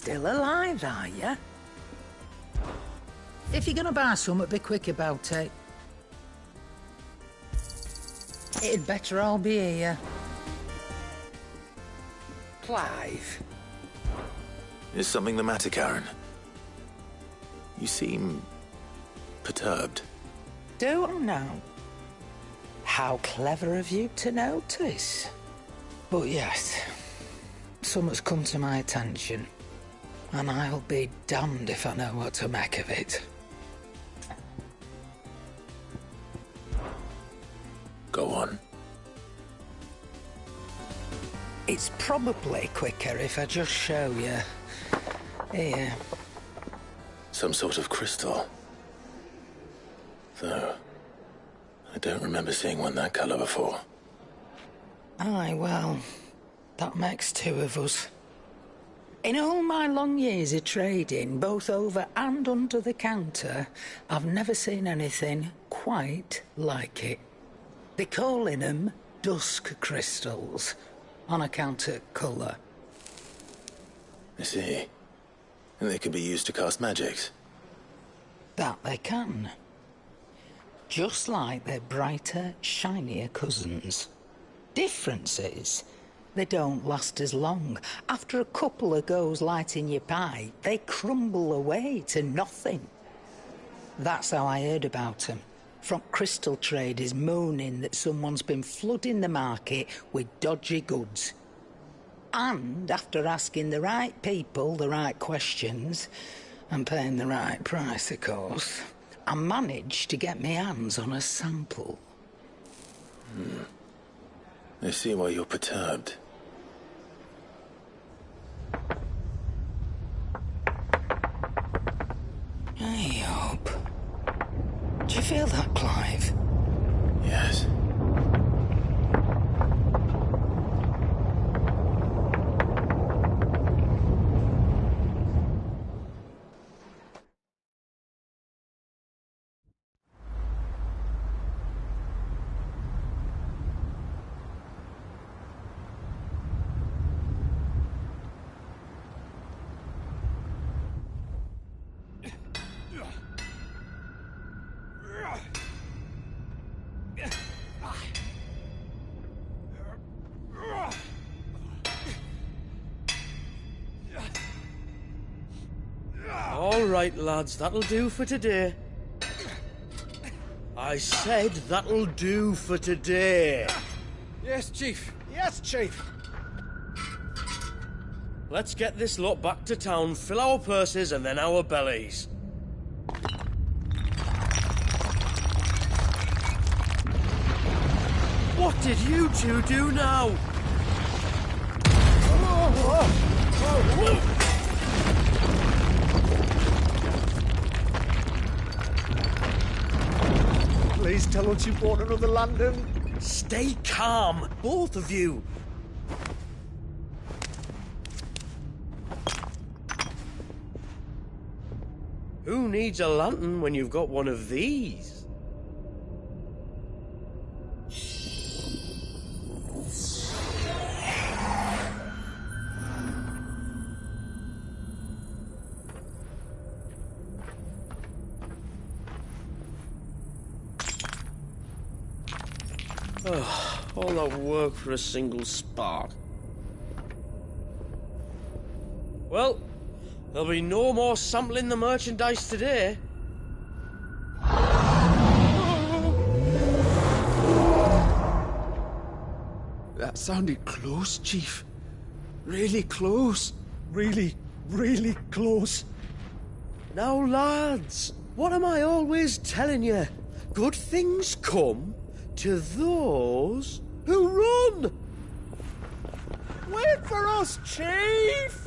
Still alive, are you? If you're gonna buy something, be quick about it. It'd better all be here. Clive. Is something the matter, Karen? You seem perturbed. Don't know. How clever of you to notice. But yes, something's come to my attention, and I'll be damned if I know what to make of it. Go on. It's probably quicker if I just show you. Here. Some sort of crystal. Though, I don't remember seeing one that colour before. Aye, well, that makes two of us. In all my long years of trading, both over and under the counter, I've never seen anything quite like it. They're calling them dusk crystals, on account of colour. I see. And they could be used to cast magics. That they can. Just like their brighter, shinier cousins. Difference is, they don't last as long. After a couple of goes lighting your pipe, they crumble away to nothing. That's how I heard about them. From crystal traders moaning that someone's been flooding the market with dodgy goods. And after asking the right people the right questions, and paying the right price, of course, I managed to get my hands on a sample. I see why you're perturbed. I hope. Do you feel that, Clive? Yes. All right, lads, that'll do for today. I said that'll do for today. Yes, Chief. Yes, Chief. Let's get this lot back to town, fill our purses and then our bellies. What did you two do now? Please tell us you bought another lantern. Stay calm, both of you. Who needs a lantern when you've got one of these? All that work for a single spark. Well, there'll be no more sampling the merchandise today. That sounded close, Chief. Really close. Really, really close. Now, lads, what am I always telling you? Good things come to those who run! Wait for us, Chief!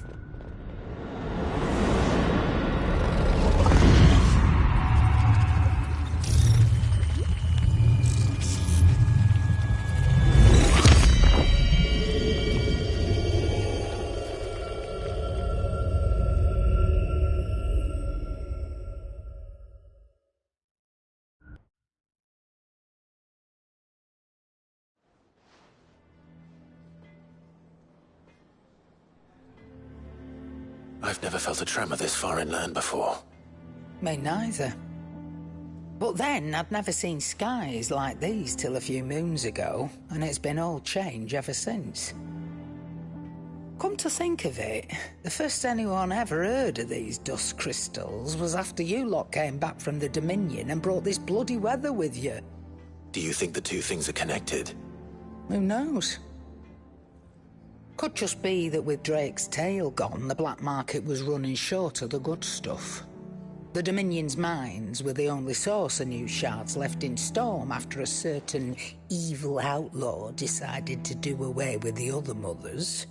I've never felt a tremor this far inland before. Me neither. But then, I'd never seen skies like these till a few moons ago, and it's been all change ever since. Come to think of it, the first anyone ever heard of these dust crystals was after you lot came back from the Dominion and brought this bloody weather with you. Do you think the two things are connected? Who knows? Could just be that with Drake's tail gone, the black market was running short of the good stuff. The Dominion's mines were the only source of new shards left in Storm after a certain evil outlaw decided to do away with the other mothers.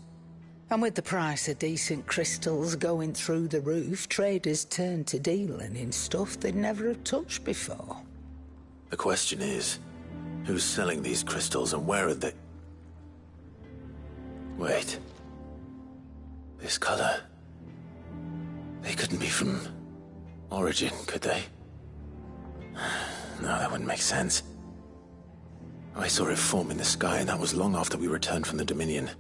And with the price of decent crystals going through the roof, traders turned to dealing in stuff they'd never have touched before. The question is, who's selling these crystals and where are they? Wait. This color. They couldn't be from Origin, could they? No, that wouldn't make sense. I saw it form in the sky, and that was long after we returned from the Dominion.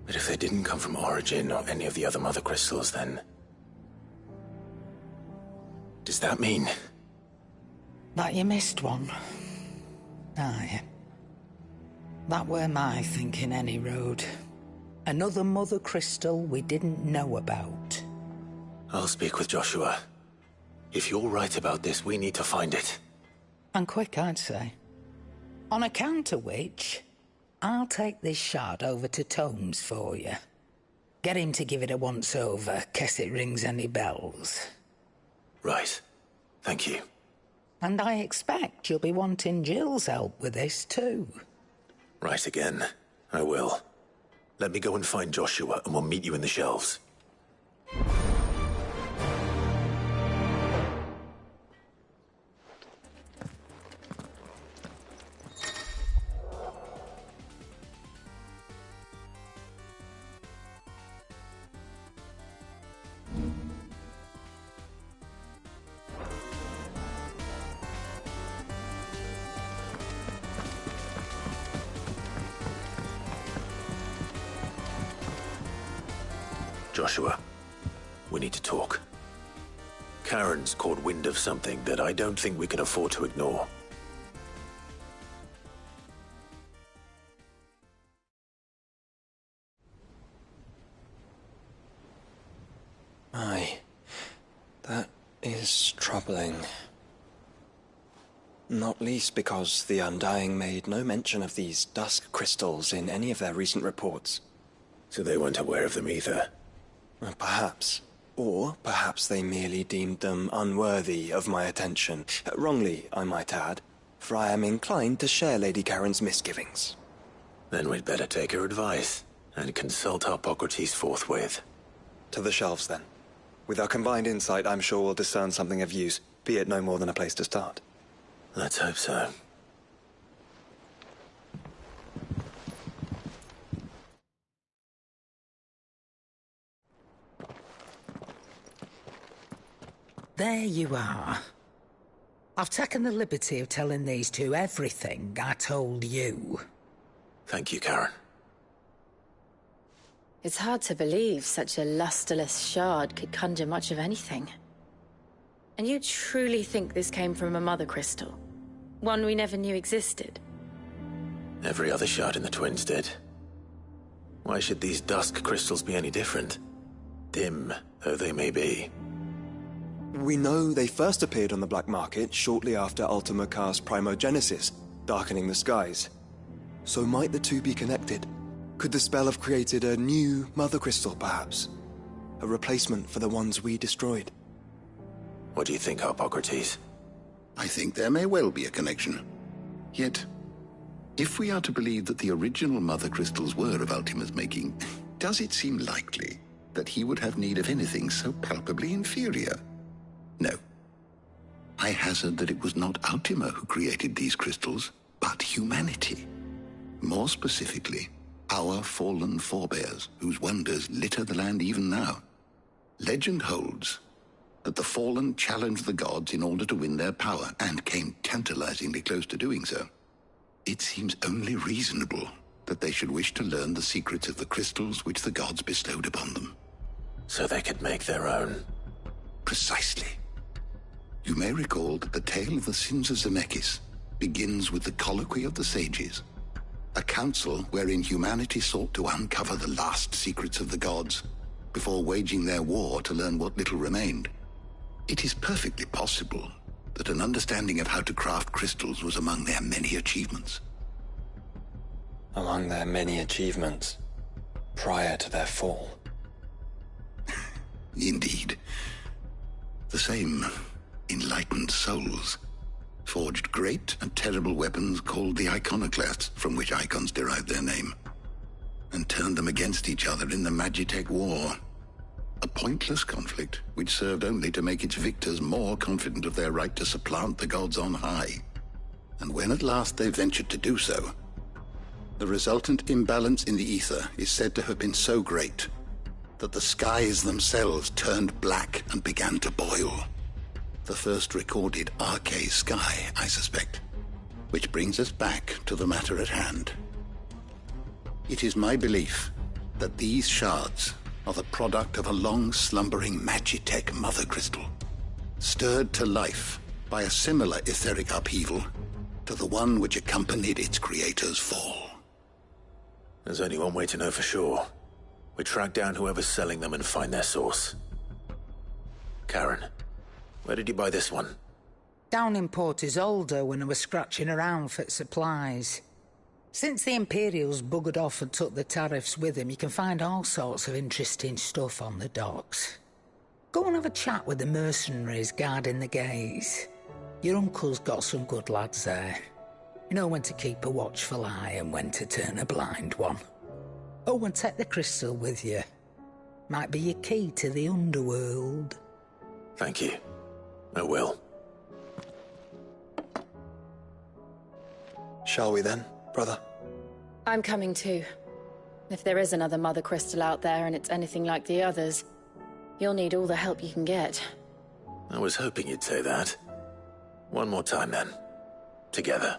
But if they didn't come from Origin or any of the other mother crystals, then... does that mean... that you missed one? Aye. That were my thinking any road. Another mother crystal we didn't know about. I'll speak with Joshua. If you're right about this, we need to find it. And quick, I'd say. On account of which, I'll take this shard over to Tomes for you. Get him to give it a once-over, case it rings any bells. Right. Thank you. And I expect you'll be wanting Jill's help with this, too. Right again. I will. Let me go and find Joshua, and we'll meet you in the shelves. Joshua, we need to talk. Karen's caught wind of something that I don't think we can afford to ignore. Aye, that is troubling. Not least because the Undying made no mention of these dusk crystals in any of their recent reports. So they weren't aware of them either. Perhaps. Or perhaps they merely deemed them unworthy of my attention. Wrongly, I might add, for I am inclined to share Lady Karen's misgivings. Then we'd better take her advice and consult Hippocrates forthwith. To the shelves, then. With our combined insight, I'm sure we'll discern something of use, be it no more than a place to start. Let's hope so. There you are. I've taken the liberty of telling these two everything I told you. Thank you, Karen. It's hard to believe such a lusterless shard could conjure much of anything. And you truly think this came from a mother crystal? One we never knew existed? Every other shard in the Twins did. Why should these dusk crystals be any different? Dim though they may be. We know they first appeared on the black market shortly after Ultima cast Primogenesis, darkening the skies. So might the two be connected? Could the spell have created a new mother crystal, perhaps? A replacement for the ones we destroyed? What do you think, Hippocrates? I think there may well be a connection. Yet, if we are to believe that the original mother crystals were of Ultima's making, does it seem likely that he would have need of anything so palpably inferior? No. I hazard that it was not Ultima who created these crystals, but humanity. More specifically, our fallen forebears, whose wonders litter the land even now. Legend holds that the fallen challenged the gods in order to win their power, and came tantalizingly close to doing so. It seems only reasonable that they should wish to learn the secrets of the crystals which the gods bestowed upon them. So they could make their own. Precisely. You may recall that the tale of the sins of Zemeckis begins with the Colloquy of the Sages, a council wherein humanity sought to uncover the last secrets of the gods before waging their war to learn what little remained. It is perfectly possible that an understanding of how to craft crystals was among their many achievements. Among their many achievements, prior to their fall. Indeed. The same enlightened souls forged great and terrible weapons called the iconoclasts, from which icons derived their name, and turned them against each other in the Magitech War. A pointless conflict which served only to make its victors more confident of their right to supplant the gods on high. And when at last they ventured to do so, the resultant imbalance in the ether is said to have been so great that the skies themselves turned black and began to boil. The first recorded arcane sky, I suspect. Which brings us back to the matter at hand. It is my belief that these shards are the product of a long-slumbering Magitech mother crystal, stirred to life by a similar etheric upheaval to the one which accompanied its creator's fall. There's only one way to know for sure. We track down whoever's selling them and find their source. Karen, where did you buy this one? Down in Port Isolde when I was scratching around for supplies. Since the Imperials buggered off and took the tariffs with them, you can find all sorts of interesting stuff on the docks. Go and have a chat with the mercenaries guarding the gates. Your uncle's got some good lads there. You know when to keep a watchful eye and when to turn a blind one. Oh, and take the crystal with you. Might be your key to the underworld. Thank you. I will. Shall we then, brother? I'm coming too. If there is another mother crystal out there and it's anything like the others, you'll need all the help you can get. I was hoping you'd say that. One more time then. Together.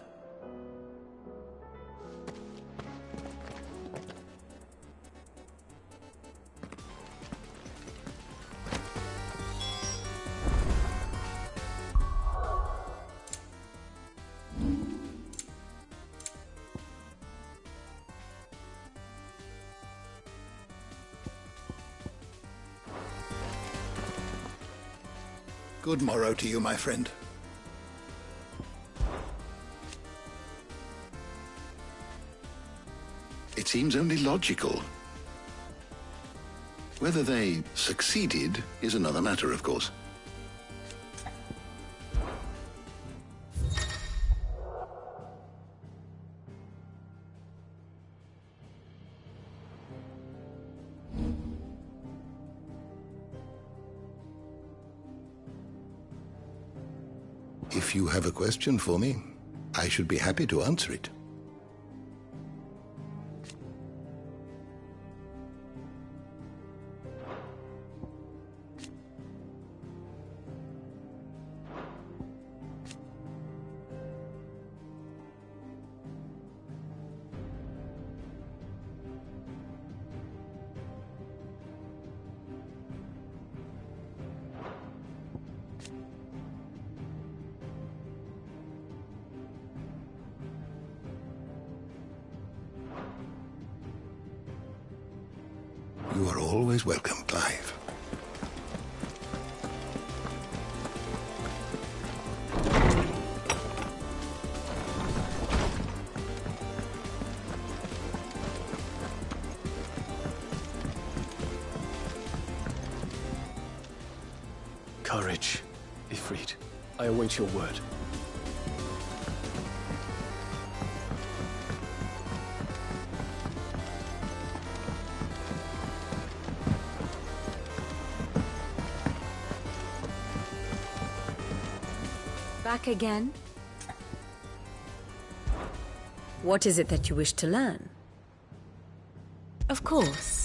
Good morrow to you, my friend. It seems only logical. Whether they succeeded is another matter, of course. If you have a question for me, I should be happy to answer it. You are always welcome, Clive. Courage, Ifrit. I await your word. Back again? What is it that you wish to learn? Of course.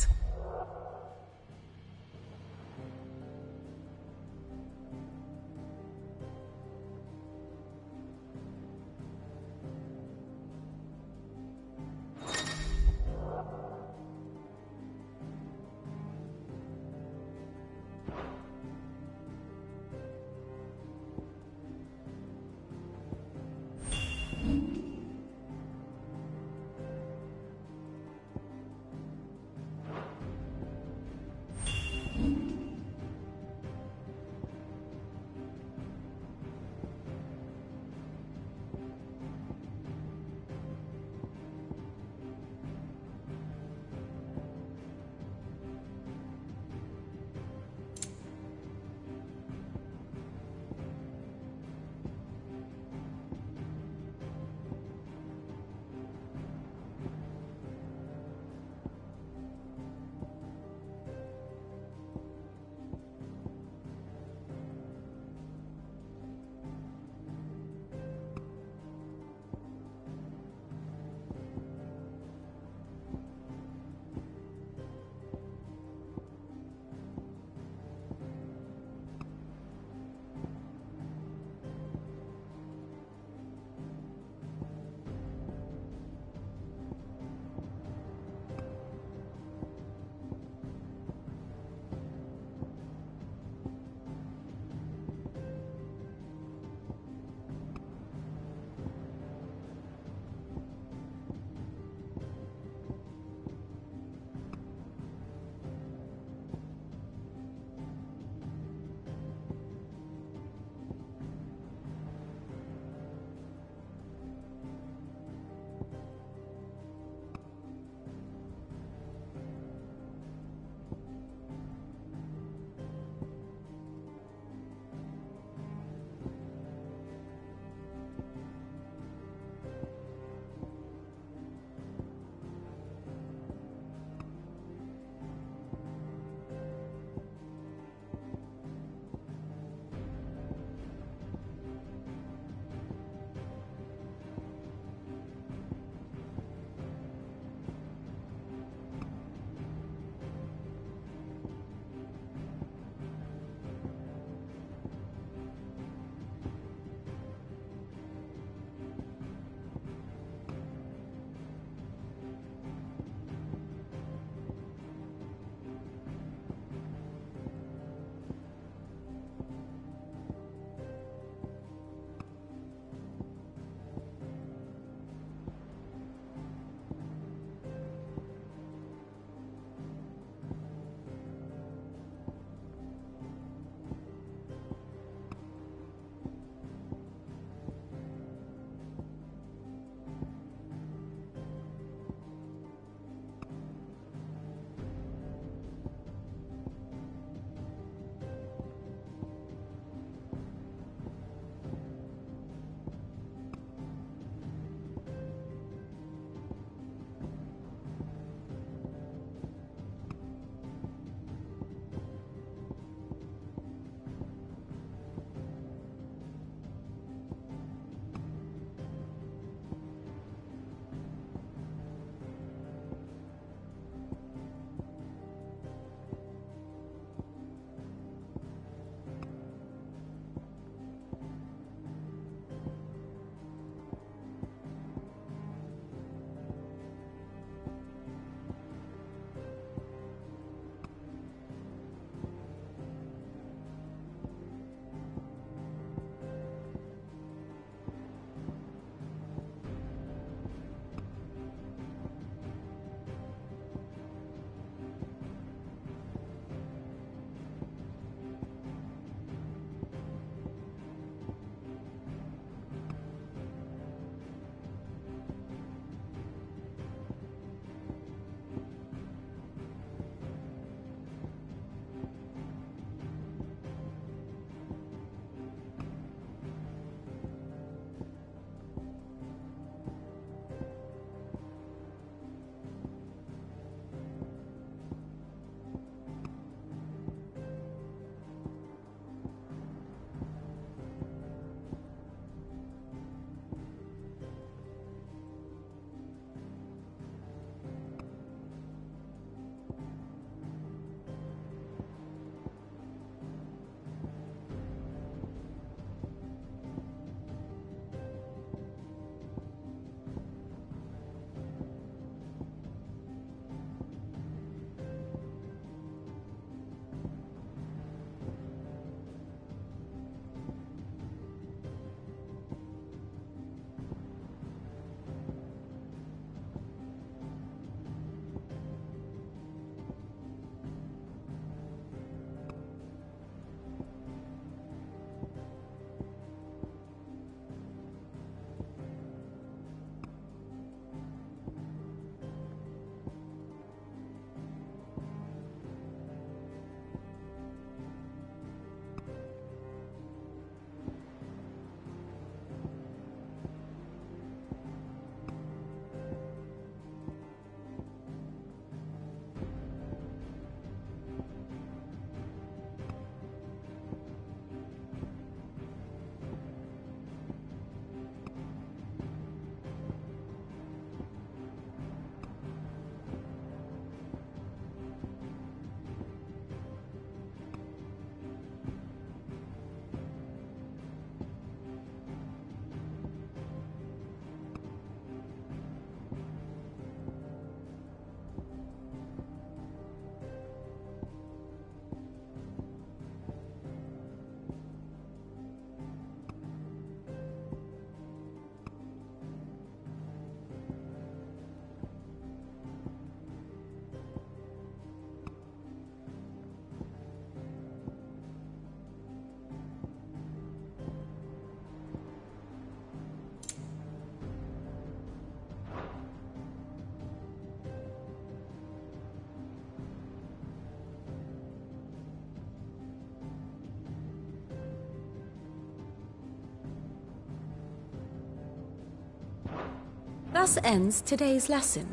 Thus ends today's lesson.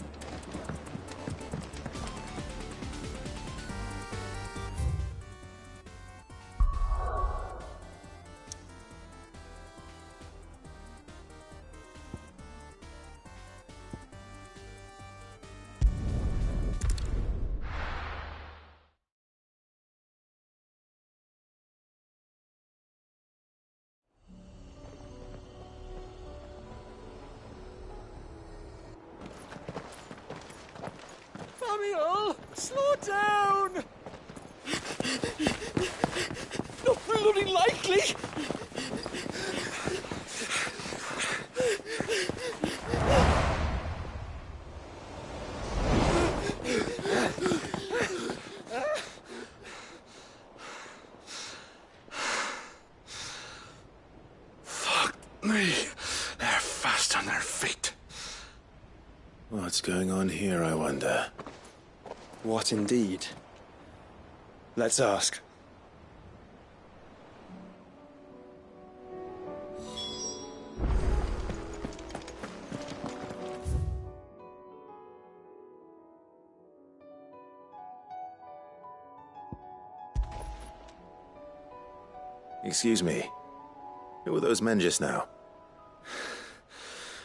Samuel! Slow down! Not bloody likely! Fuck me. They're fast on their feet. What's going on here, I wonder? What indeed? Let's ask. Excuse me. Who were those men just now?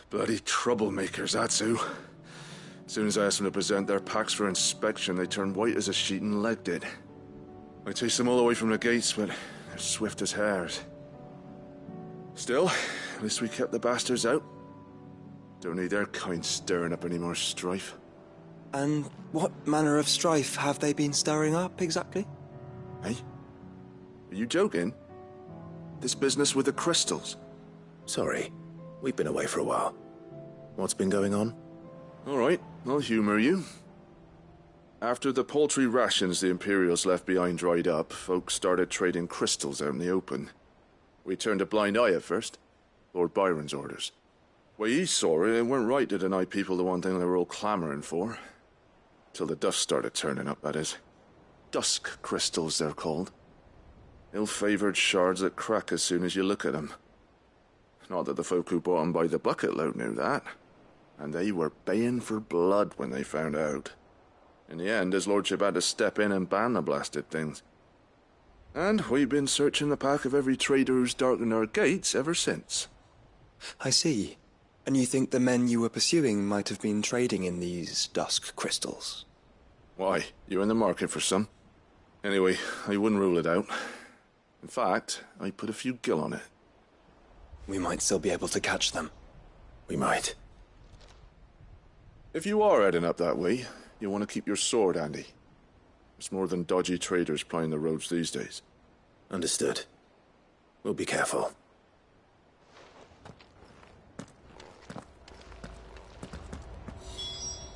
Bloody troublemakers, that's who. As soon as I asked them to present their packs for inspection, they turned white as a sheet and legged it. I chased them all away from the gates, but they're swift as hares. Still, at least we kept the bastards out. Don't need their kind stirring up any more strife. And what manner of strife have they been stirring up, exactly? Hey? Are you joking? This business with the crystals? Sorry, we've been away for a while. What's been going on? All right, I'll humor you. After the paltry rations the Imperials left behind dried up, folks started trading crystals out in the open. We turned a blind eye at first. Lord Byron's orders. Way he saw it, it weren't right to deny people the one thing they were all clamoring for. Till the dust started turning up, that is. Dusk crystals, they're called. Ill-favored shards that crack as soon as you look at them. Not that the folk who bought them by the bucket load knew that. And they were baying for blood when they found out. In the end, his lordship had to step in and ban the blasted things. And we've been searching the pack of every trader who's darkened our gates ever since. I see. And you think the men you were pursuing might have been trading in these dusk crystals? Why, you're in the market for some. Anyway, I wouldn't rule it out. In fact, I put a few gil on it. We might still be able to catch them. We might. If you are heading up that way, you'll want to keep your sword handy. There's more than dodgy traders plying the roads these days. Understood. We'll be careful.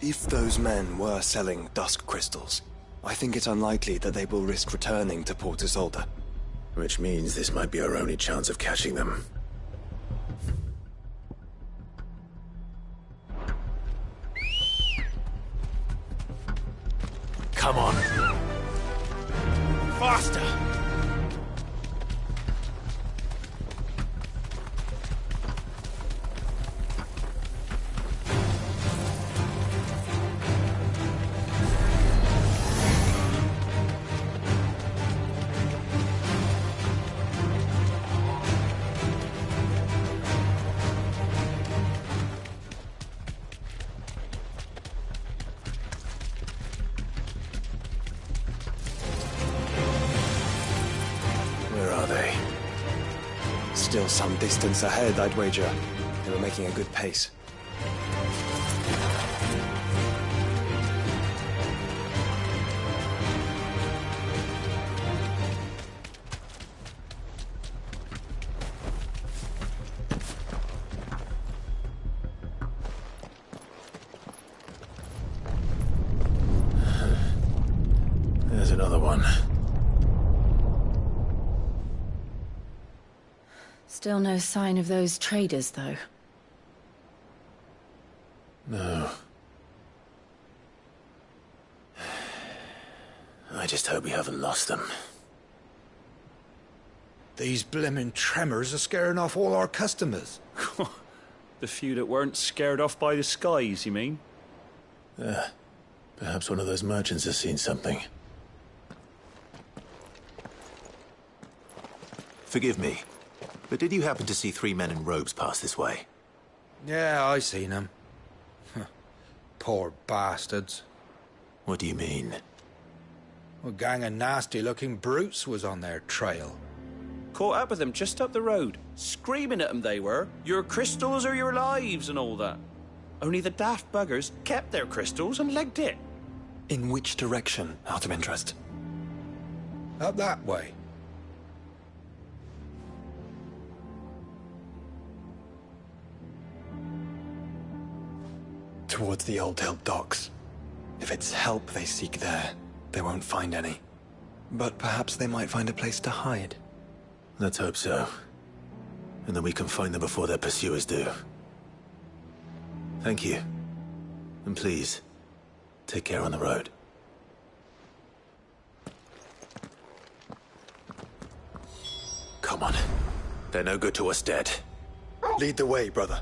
If those men were selling dusk crystals, I think it's unlikely that they will risk returning to Port Isolde. Which means this might be our only chance of catching them. Come on. Faster! Still some distance ahead, I'd wager. They were making a good pace. There's another one. Still no sign of those traders, though. No. I just hope we haven't lost them. These blimmin' tremors are scaring off all our customers. The few that weren't scared off by the skies, you mean? Perhaps one of those merchants has seen something. Forgive me, but did you happen to see 3 men in robes pass this way? Yeah, I seen them. Poor bastards. What do you mean? A gang of nasty-looking brutes was on their trail. Caught up with them just up the road. Screaming at them they were. Your crystals or your lives and all that. Only the daft buggers kept their crystals and legged it. In which direction, out of interest? Up that way. Towards the Old Hill docks. If it's help they seek there, they won't find any. But perhaps they might find a place to hide. Let's hope so. And then we can find them before their pursuers do. Thank you. And please, take care on the road. Come on. They're no good to us dead. Lead the way, brother.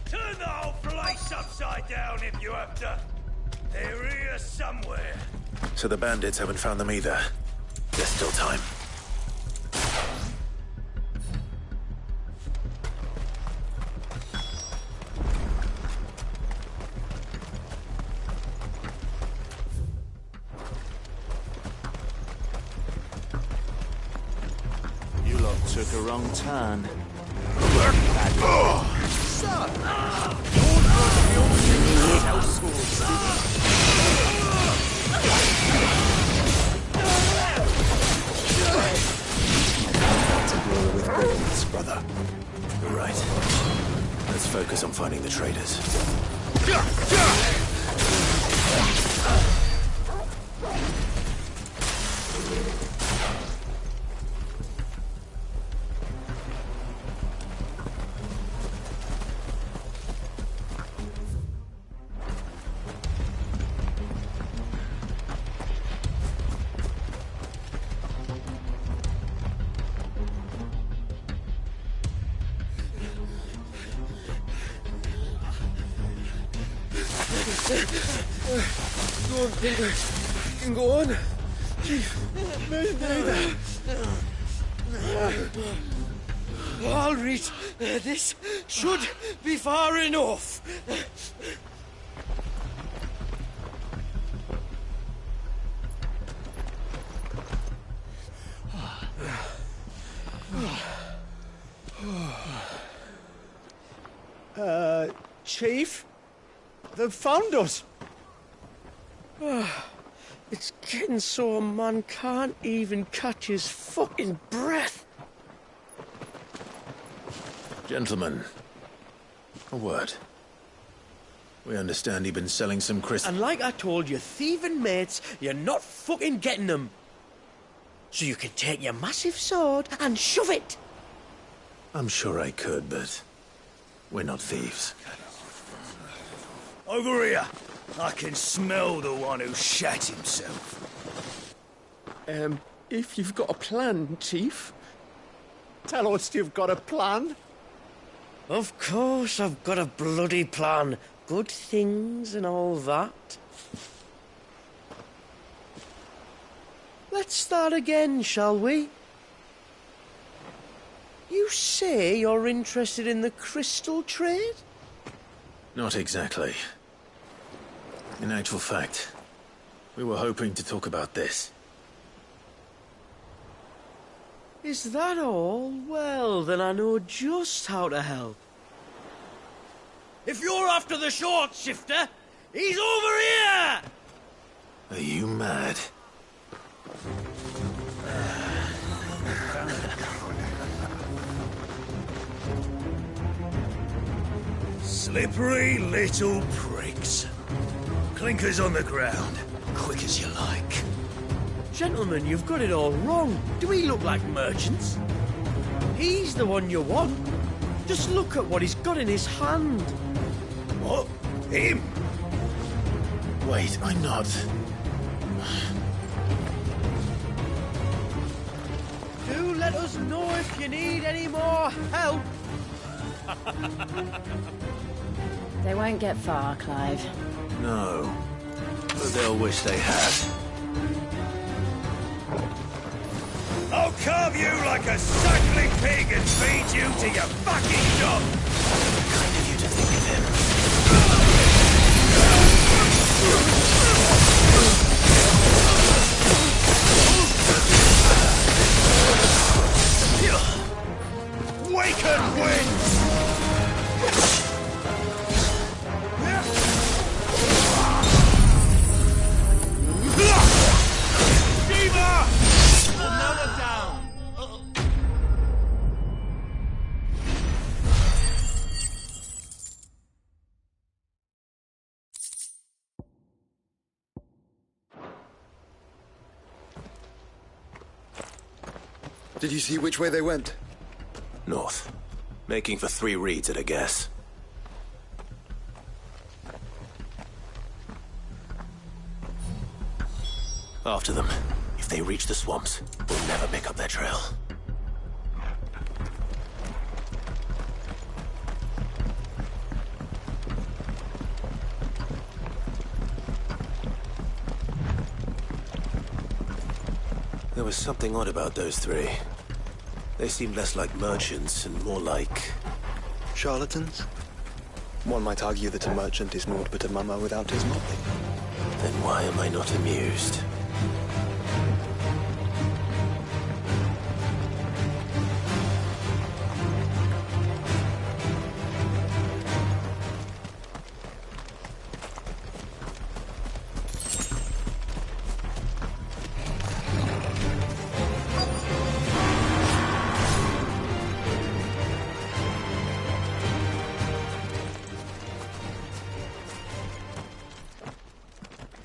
Turn the whole place upside down if you have to. They're here somewhere. So the bandits haven't found them either. There's still time. You lot took a wrong turn. With bones, brother. You're right. Let's focus on finding the traitors. Go on, Peter. You can go on. Chief, neither. All right, this should be far enough. Chief? They've found us. It's getting so a man can't even catch his fucking breath. Gentlemen, a word. We understand you've been selling some crystals. And like I told you, thieving mates, you're not fucking getting them. So you can take your massive sword and shove it. I'm sure I could, but we're not thieves. Over here. I can smell the one who shat himself. If you've got a plan, Chief. Tell us you've got a plan. Of course I've got a bloody plan. Good things and all that. Let's start again, shall we? You say you're interested in the crystal trade? Not exactly. In actual fact, we were hoping to talk about this. Is that all? Well, then I know just how to help. If you're after the short shifter, he's over here! Are you mad? Slippery little pricks. Clinkers on the ground, quick as you like. Gentlemen, you've got it all wrong. Do we look like merchants? He's the one you want. Just look at what he's got in his hand. What? Him? Wait, I'm not. Do let us know if you need any more help. They won't get far, Clive. No. But they'll wish they had. I'll carve you like a suckling pig and feed you to your fucking dog! Kind of you to think of him. Waken winds! Shiva! Another down! Did you see which way they went? North. Making for 3 reads at a guess. After them. If they reach the swamps, we'll never pick up their trail. There was something odd about those 3. They seemed less like merchants and more like... Charlatans? One might argue that a merchant is naught but a mummer without his motley. Then why am I not amused?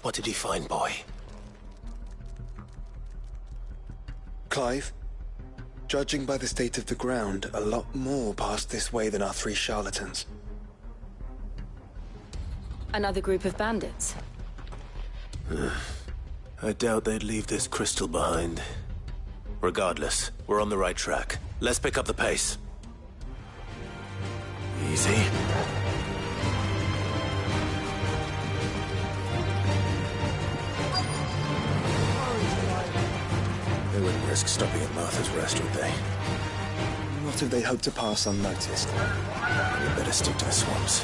What did he find, boy? Clive, judging by the state of the ground, a lot more passed this way than our 3 charlatans. Another group of bandits. I doubt they'd leave this crystal behind. Regardless, we're on the right track. Let's pick up the pace. Easy. They wouldn't risk stopping at Martha's Rest, would they? Not if they hope to pass unnoticed. We better stick to the swamps.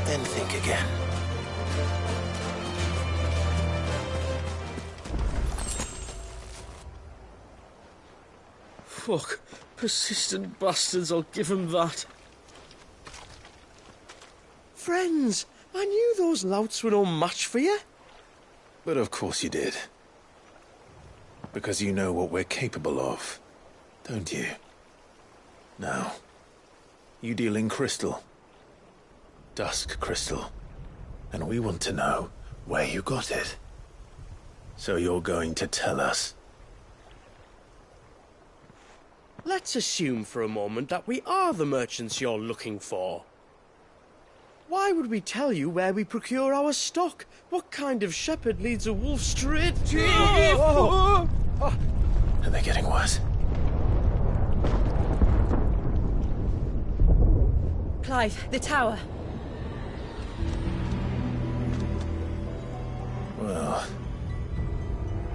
Then think again. Fuck. Persistent bastards, I'll give them that. Friends, I knew those louts were no match for you. But of course you did. Because you know what we're capable of, don't you? Now, you deal in crystal. Dusk crystal. And we want to know where you got it. So you're going to tell us? Let's assume for a moment that we are the merchants you're looking for. Why would we tell you where we procure our stock? What kind of shepherd leads a wolf straight to... Are they getting worse? Clive, the tower. Well,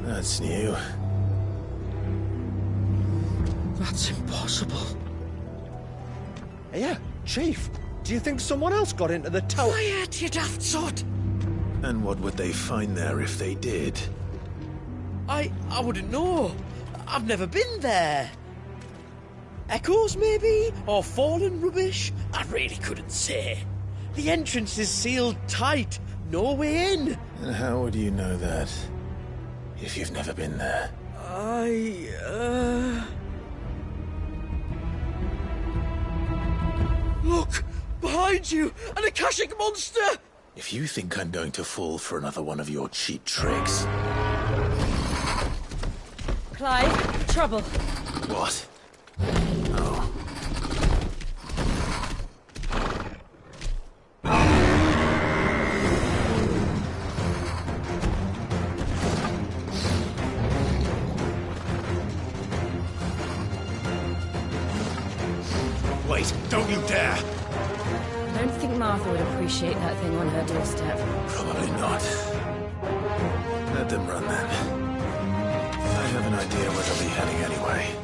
that's new. That's impossible. Yeah, Chief. Do you think someone else got into the tower? Quiet, you daft sot! And what would they find there if they did? I wouldn't know. I've never been there. Echoes, maybe? Or fallen rubbish? I really couldn't say. The entrance is sealed tight. No way in. And how would you know that, if you've never been there? Look! Behind you! An Akashic monster! If you think I'm going to fall for another one of your cheap tricks... Clive, trouble. What? Oh. Wait, don't you dare! I don't think Martha would appreciate that thing on her doorstep. Probably not. Let them run then. I have an idea where they'll be heading anyway.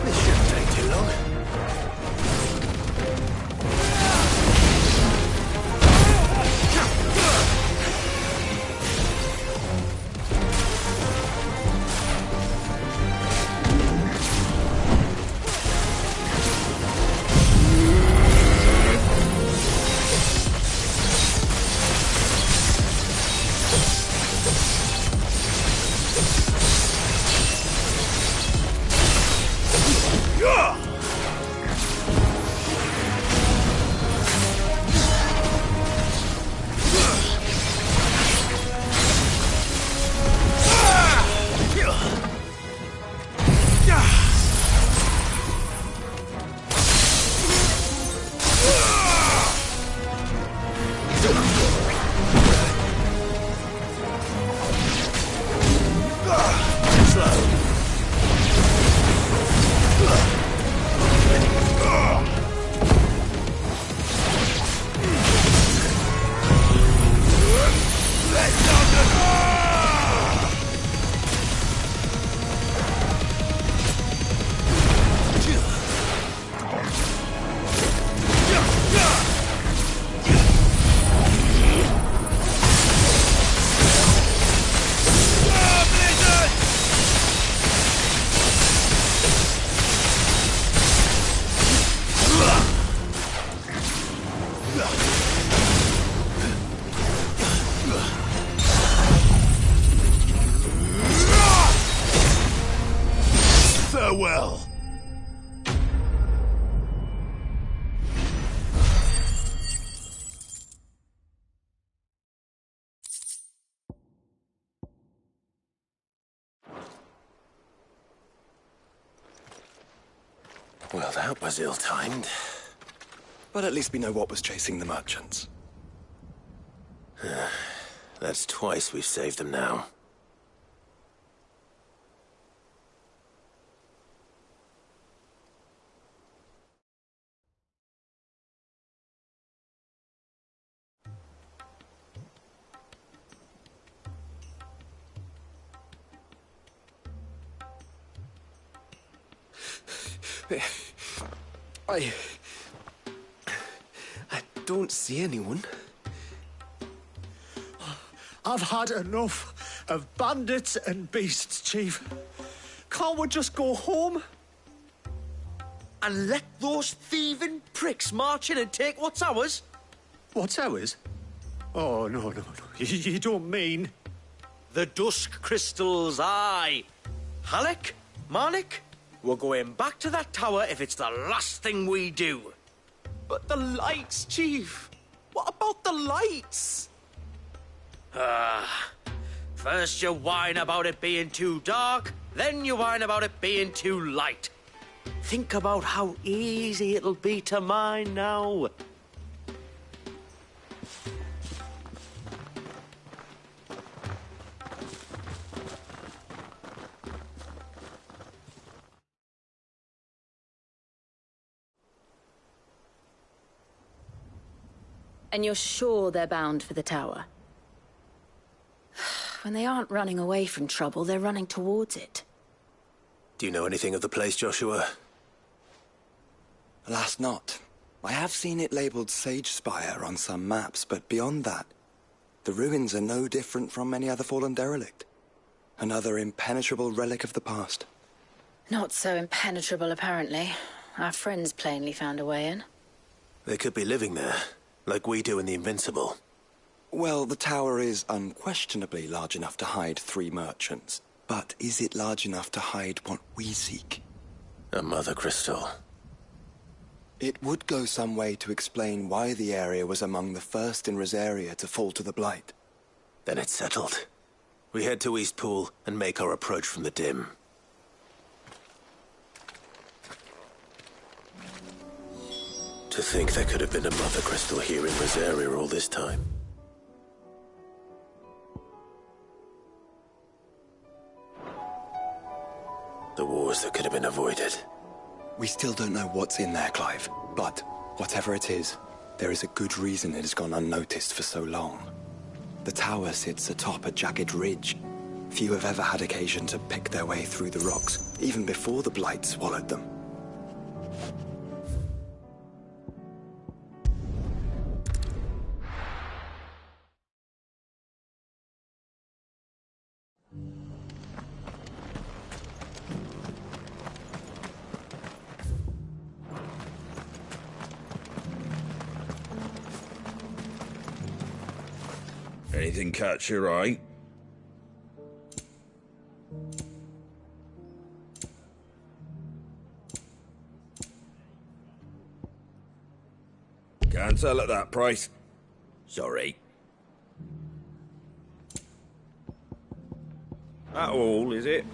This shouldn't take too long. Farewell. Well, that was ill-timed. But at least we know what was chasing the merchants. That's twice we've saved them now. I don't see anyone. I've had enough of bandits and beasts, Chief. Can't we just go home? And let those thieving pricks march in and take what's ours? What's ours? Oh, no. You don't mean... The dusk crystals, aye. Halleck, Marnik, we're going back to that tower if it's the last thing we do. But the lights, Chief. What about the lights? First you whine about it being too dark, then you whine about it being too light. Think about how easy it'll be to mine now. And you're sure they're bound for the tower? When they aren't running away from trouble, they're running towards it. Do you know anything of the place, Joshua? Alas, not. I have seen it labelled Sage Spire on some maps, but beyond that, the ruins are no different from any other fallen derelict. Another impenetrable relic of the past. Not so impenetrable, apparently. Our friends plainly found a way in. They could be living there, like we do in the Invincible. Well, the tower is unquestionably large enough to hide 3 merchants. But is it large enough to hide what we seek? A mother crystal. It would go some way to explain why the area was among the first in Rosaria to fall to the Blight. Then it's settled. We head to Eastpool and make our approach from the dim. To think there could have been a mother crystal here in Rosaria all this time. The wars that could have been avoided. We still don't know what's in there, Clive. But whatever it is, there is a good reason it has gone unnoticed for so long. The tower sits atop a jagged ridge. Few have ever had occasion to pick their way through the rocks, even before the Blight swallowed them. Anything catch your eye? Can't sell at that price. Sorry. That all, is it?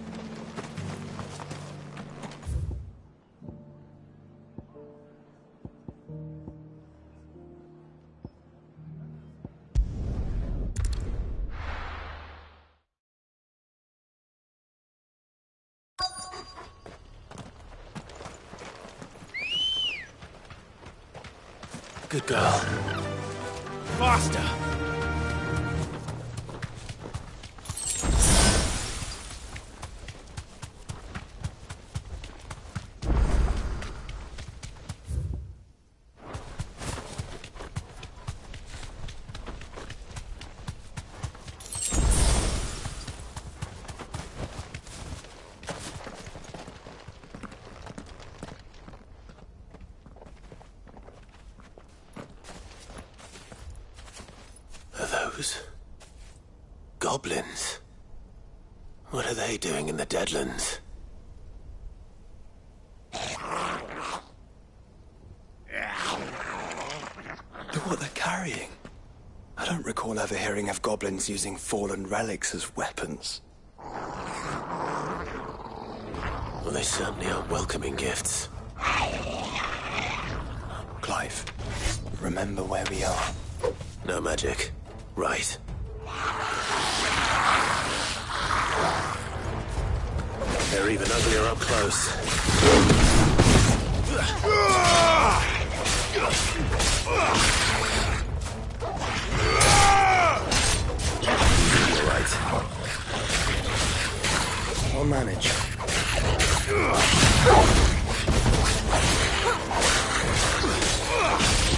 Good girl. Faster! Goblins? What are they doing in the Deadlands? Look what they're carrying. I don't recall ever hearing of goblins using fallen relics as weapons. Well, they certainly aren't welcoming gifts. Clive, remember where we are. No magic. Right. They're even uglier up close. You're right. I'll manage.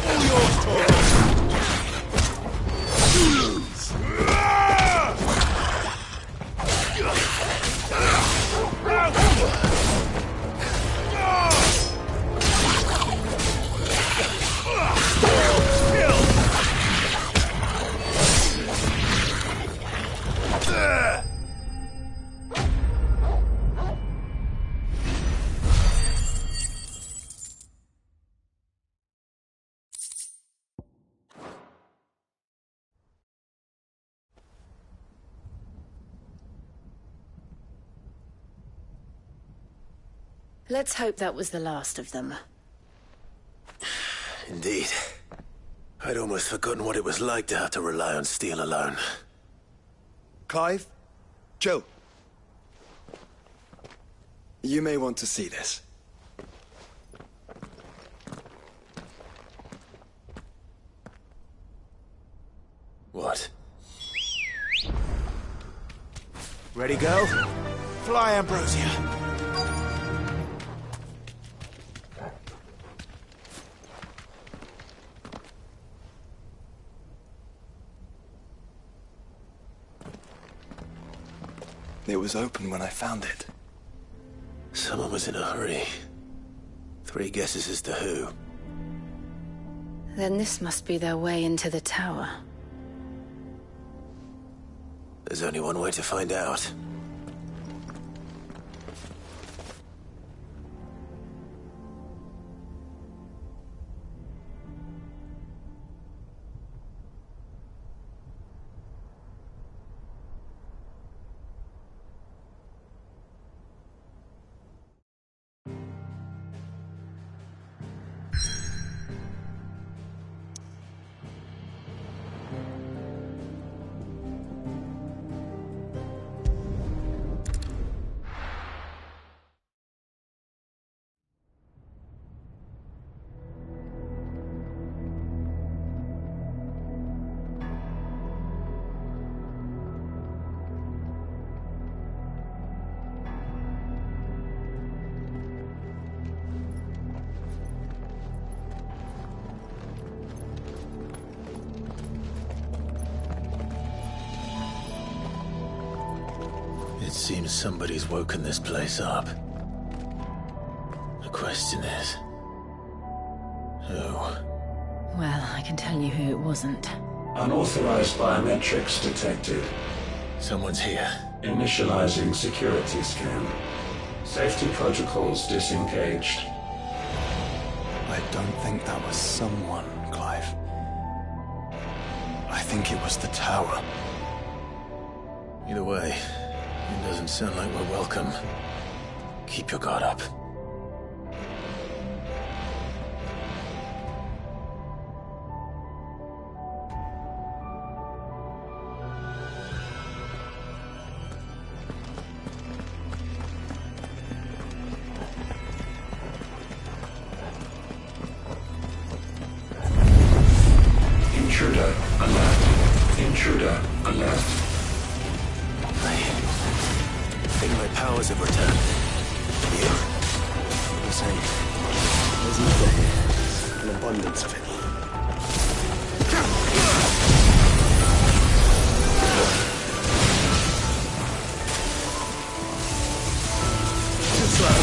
All yours, Tor! Let's hope that was the last of them. Indeed. I'd almost forgotten what it was like to have to rely on steel alone. Clive? Joe? You may want to see this. What? Ready, go? Fly, Ambrosia! It was open when I found it. Someone was in a hurry. 3 guesses as to who. Then this must be their way into the tower. There's only one way to find out. It seems somebody's woken this place up. The question is... who? Well, I can tell you who it wasn't. Unauthorized biometrics detected. Someone's here. Initializing security scan. Safety protocols disengaged. I don't think that was someone, Clive. I think it was the tower. Either way, it doesn't sound like we're welcome. Keep your guard up. Intruder alert. Intruder alert. I think my powers have returned. You? The same. There's nothing here. An abundance of it. Too slow.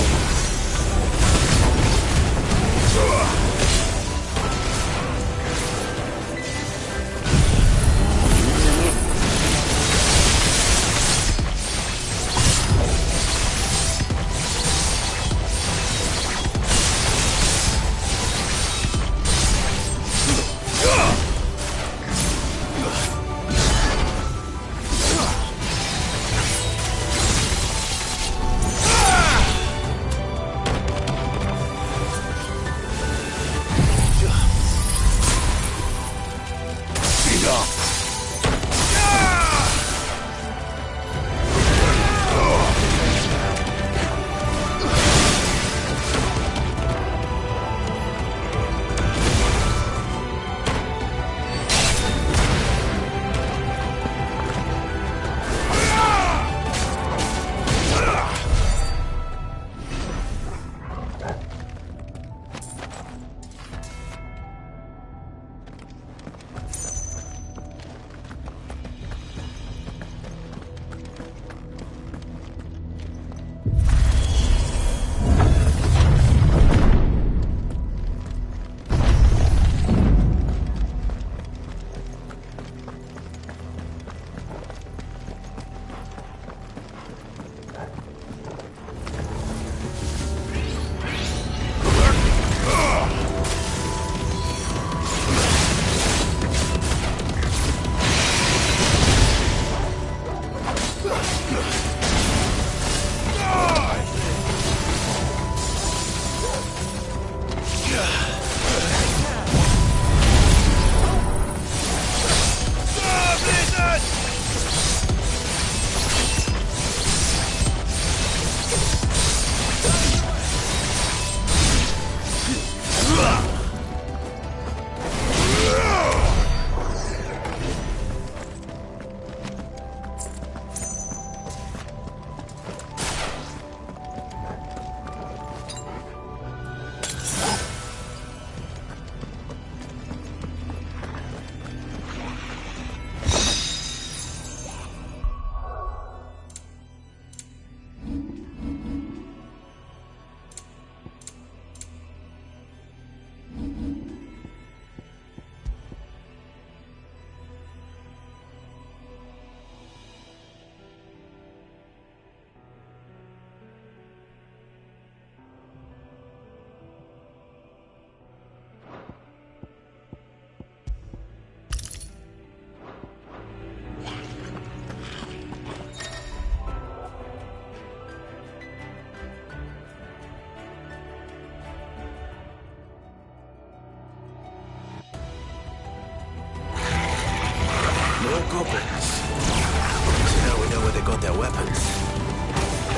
their weapons.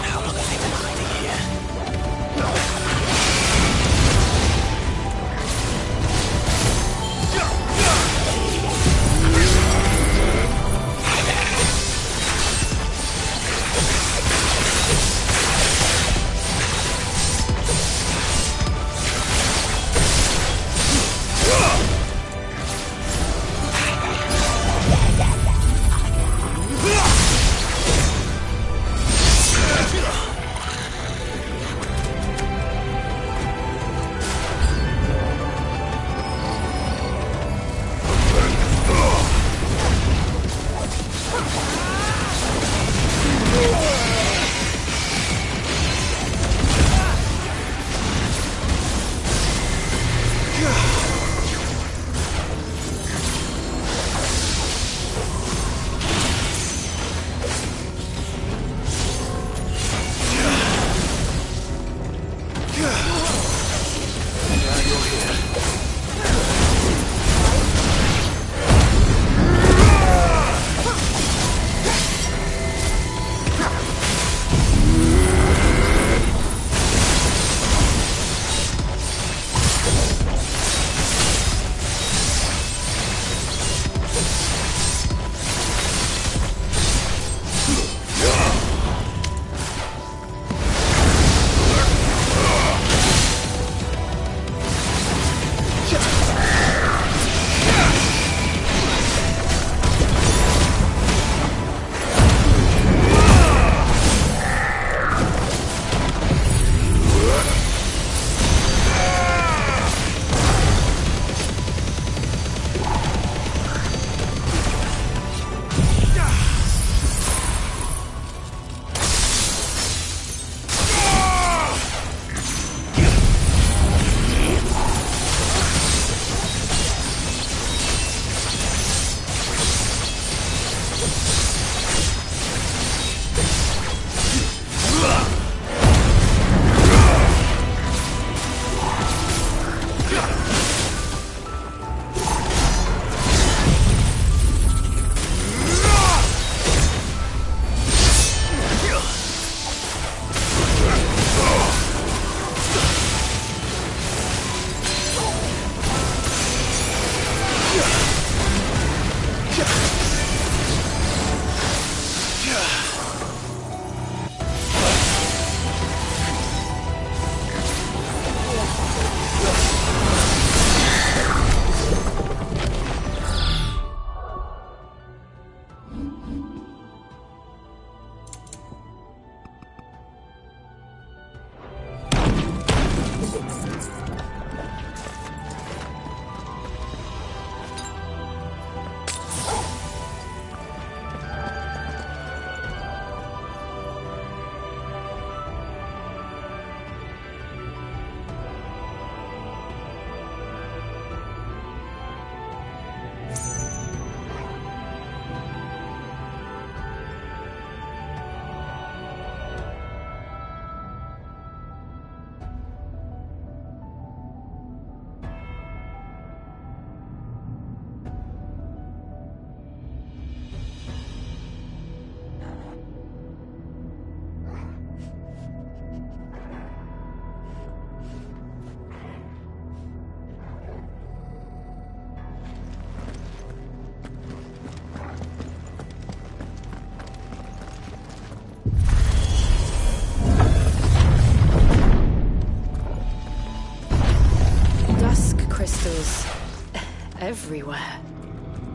How long have they been hiding here? Everywhere.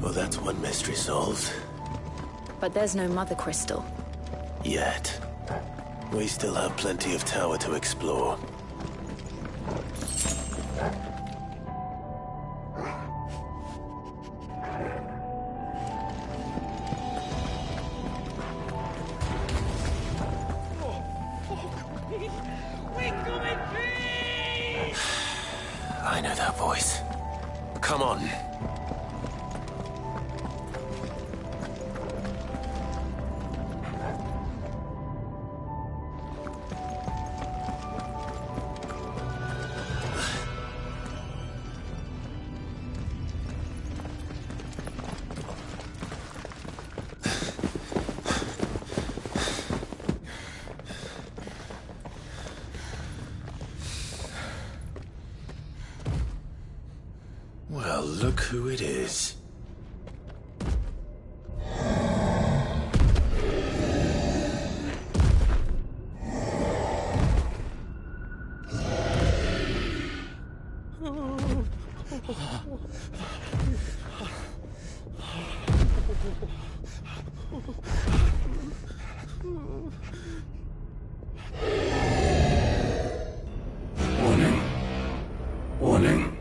Well, that's one mystery solved. But there's no mother crystal. Yet. We still have plenty of tower to explore. I know that voice. Come on. Well, look who it is. Warning. Warning.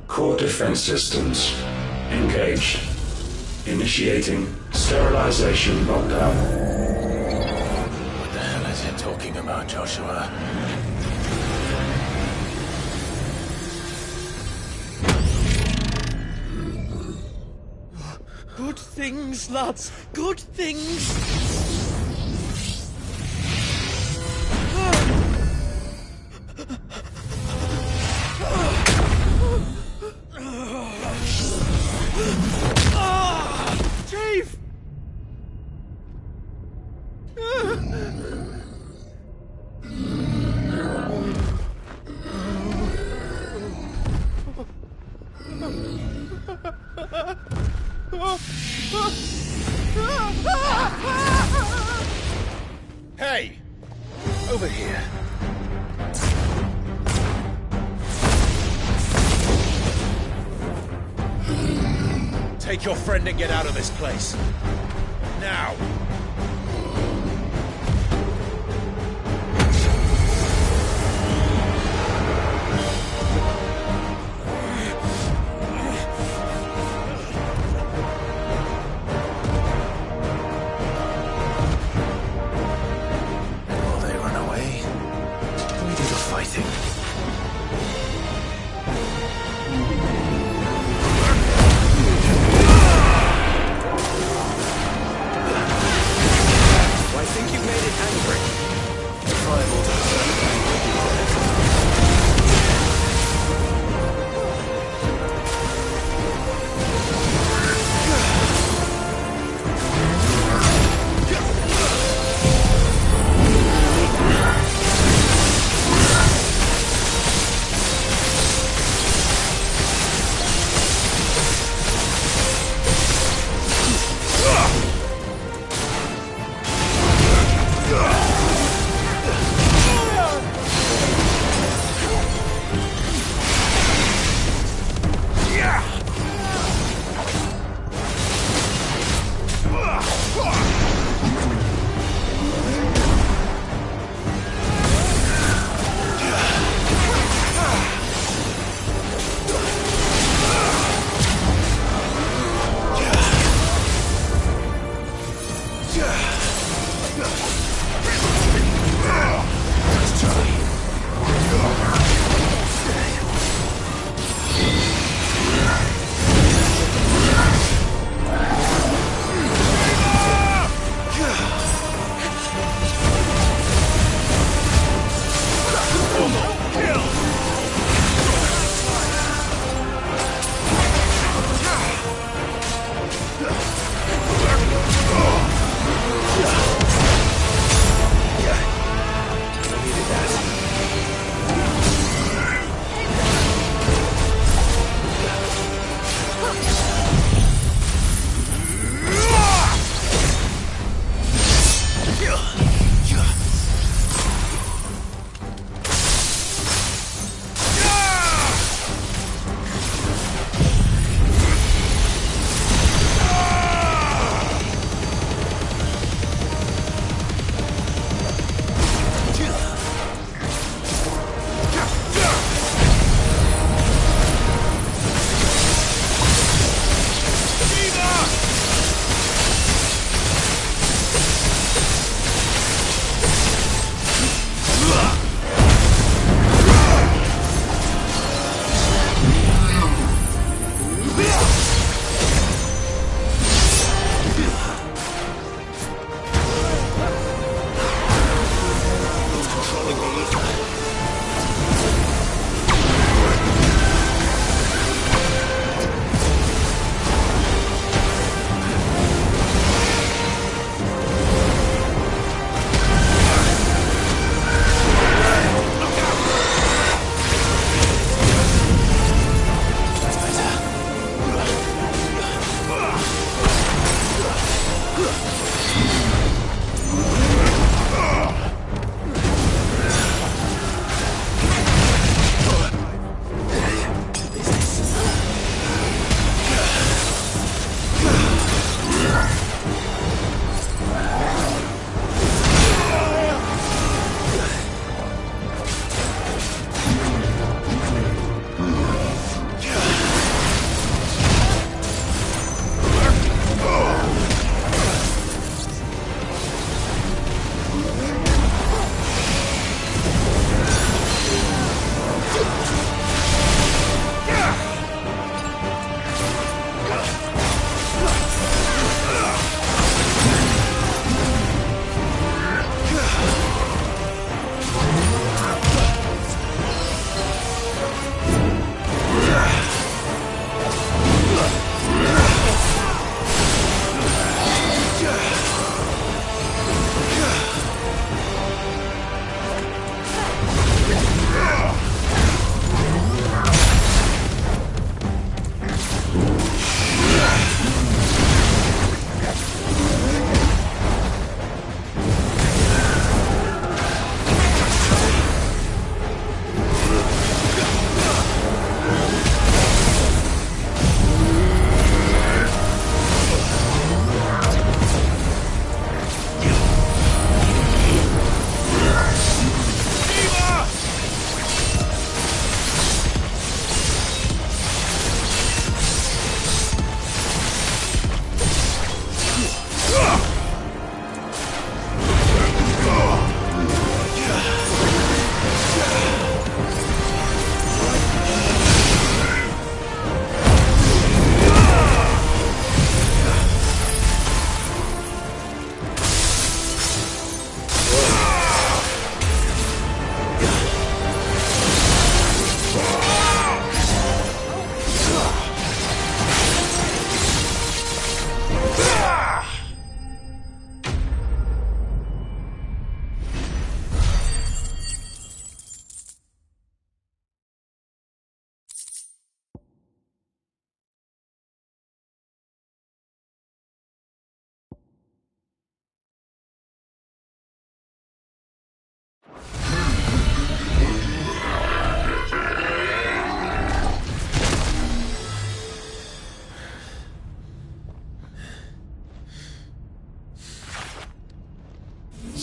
Core defense systems engaged. Initiating sterilization lockdown. What the hell is it talking about, Joshua? Good things, lads. Good things. Chief! Hey! Over here. Take your friend and get out of this place. Now! And will they run away? We do the fighting.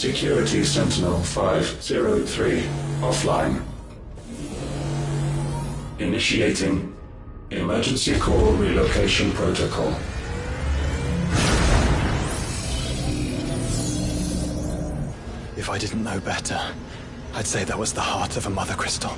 Security Sentinel 503 offline. Initiating Emergency Core Relocation Protocol. If I didn't know better, I'd say that was the heart of a Mother Crystal.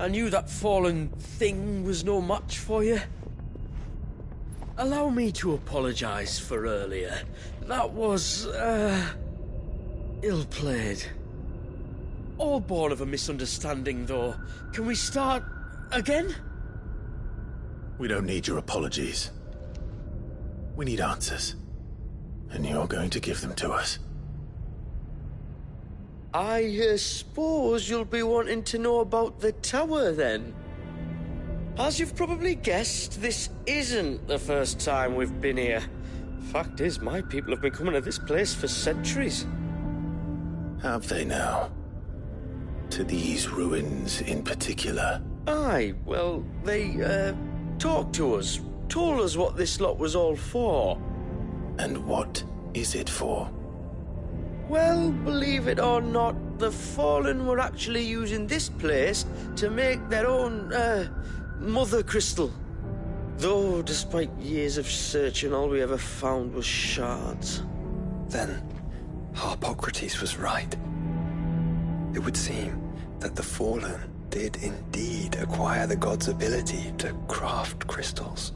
I knew that fallen thing was no match for you. Allow me to apologize for earlier. That was, ill-played. All born of a misunderstanding, though. Can we start again? We don't need your apologies. We need answers. And you're going to give them to us. I suppose you'll be wanting to know about the tower, then. As you've probably guessed, this isn't the first time we've been here. Fact is, my people have been coming to this place for centuries. Have they now? To these ruins in particular? Aye, well, they, talked to us, told us what this lot was all for. And what is it for? Well, believe it or not, the Fallen were actually using this place to make their own, Mother Crystal. Though, despite years of searching, all we ever found was shards. Then, Harpocrates was right. It would seem that the Fallen did indeed acquire the god's ability to craft crystals.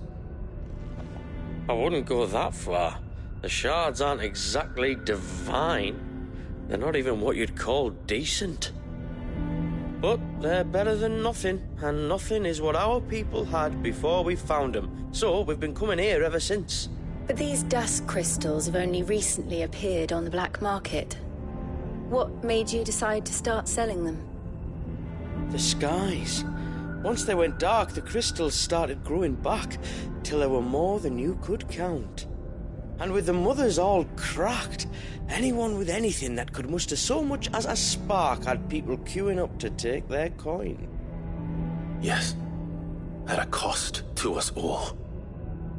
I wouldn't go that far. The shards aren't exactly divine. They're not even what you'd call decent. But they're better than nothing, and nothing is what our people had before we found them. So we've been coming here ever since. But these dusk crystals have only recently appeared on the black market. What made you decide to start selling them? The skies. Once they went dark, the crystals started growing back, till there were more than you could count. And with the mothers all cracked, anyone with anything that could muster so much as a spark had people queuing up to take their coin. Yes. At a cost to us all.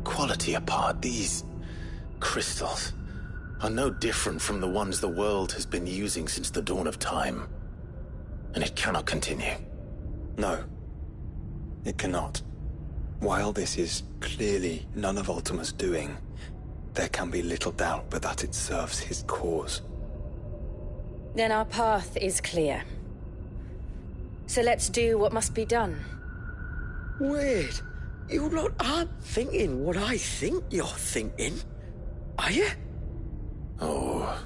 Quality apart, these crystals are no different from the ones the world has been using since the dawn of time. And it cannot continue. No, it cannot. While this is clearly none of Ultima's doing, there can be little doubt but that it serves his cause. Then our path is clear. So let's do what must be done. Wait, you lot aren't thinking what I think you're thinking, are you? Oh,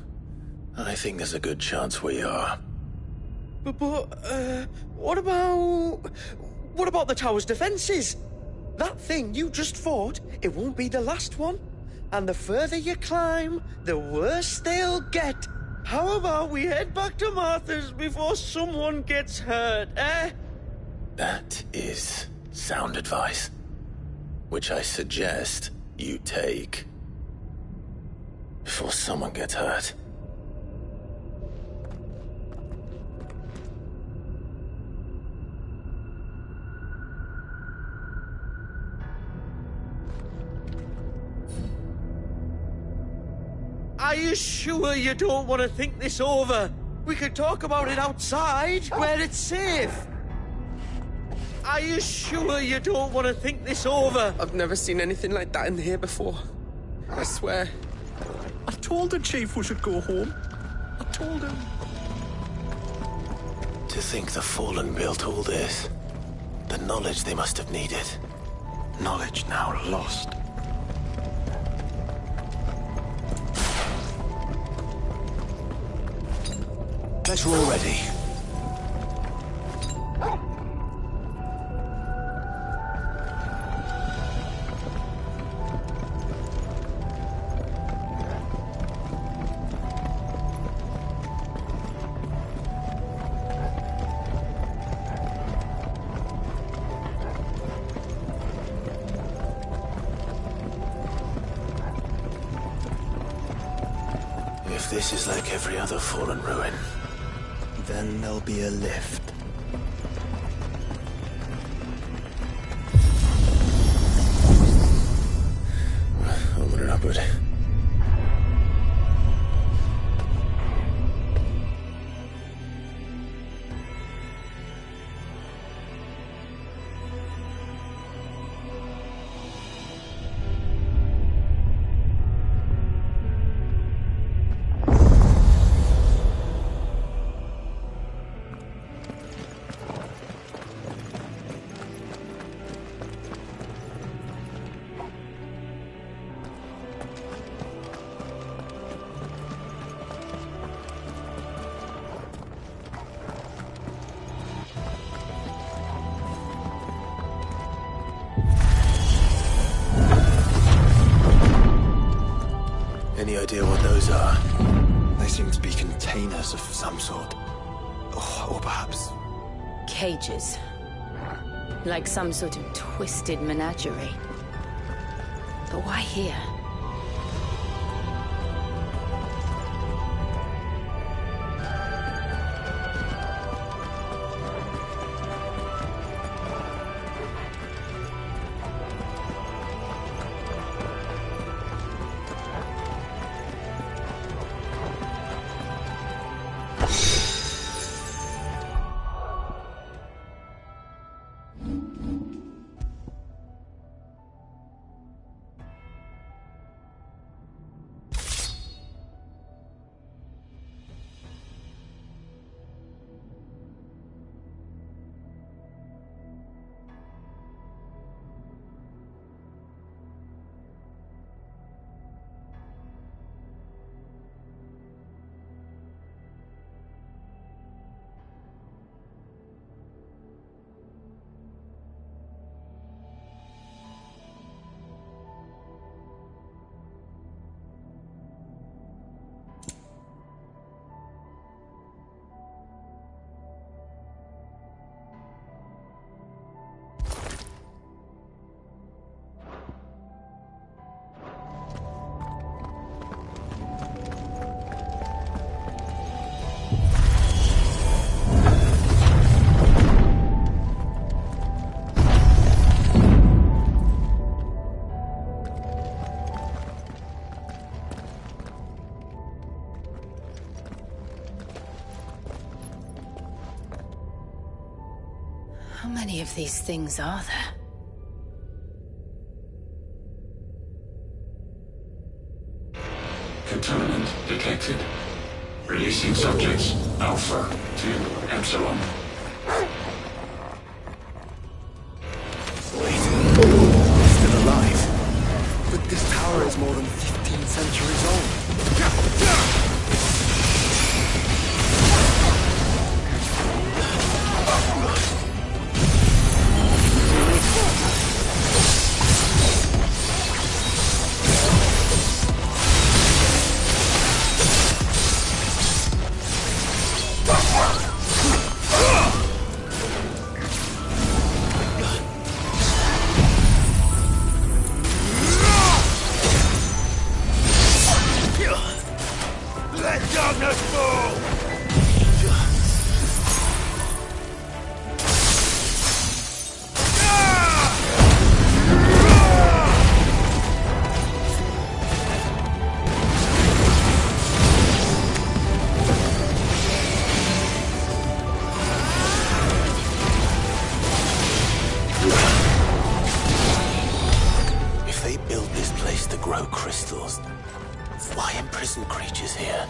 I think there's a good chance we are. But, what about the tower's defenses? That thing you just fought, it won't be the last one. And the further you climb, the worse they'll get. How about we head back to Martha's before someone gets hurt, eh? That is sound advice, which I suggest you take before someone gets hurt. Are you sure you don't want to think this over? We could talk about it outside, where it's safe. Are you sure you don't want to think this over? I've never seen anything like that in here before. I swear. I told the chief we should go home. I told him. To think the Fallen built all this. The knowledge they must have needed. Knowledge now lost. Guys, we're all ready. If this is like every other fallen ruin, then there'll be a lift. Open it up, bud. Any idea what those are? They seem to be containers of some sort. Or perhaps... Cages. Like some sort of twisted menagerie. But why here? How many of these things are there? Contaminant detected. Releasing subjects Alpha to Epsilon. Still alive. But this tower is more than 15 centuries old. To grow crystals. Why imprison creatures here?